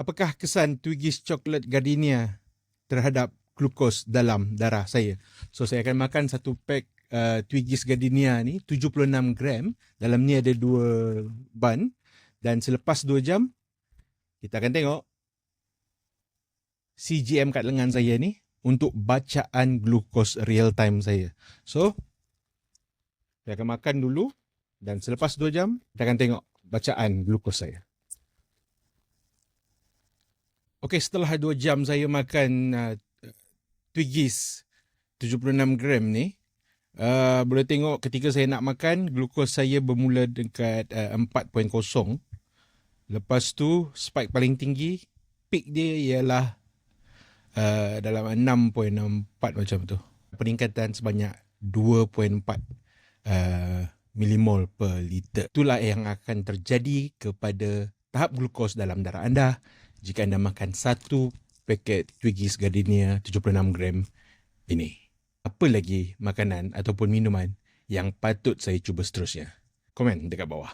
Apakah kesan Twiggies Chocolate Gardenia terhadap glukos dalam darah saya? So, saya akan makan satu pack Twiggies Gardenia ni, 76 gram. Dalam ni ada 2 bun. Dan selepas 2 jam, kita akan tengok CGM kat lengan saya ni untuk bacaan glukos real time saya. So, saya akan makan dulu. Dan selepas 2 jam, kita akan tengok bacaan glukos saya. Okey, setelah 2 jam saya makan Twiggies 76 gram ni, boleh tengok ketika saya nak makan, glukos saya bermula dekat 4.0. Lepas tu, spike paling tinggi, peak dia ialah dalam 6.4 macam tu. Peningkatan sebanyak 2.4 milimol per liter. Itulah yang akan terjadi kepada tahap glukos dalam darah anda jika anda makan satu paket Twiggies Gardenia 76 gram ini. Apa lagi makanan ataupun minuman yang patut saya cuba seterusnya? Komen dekat bawah.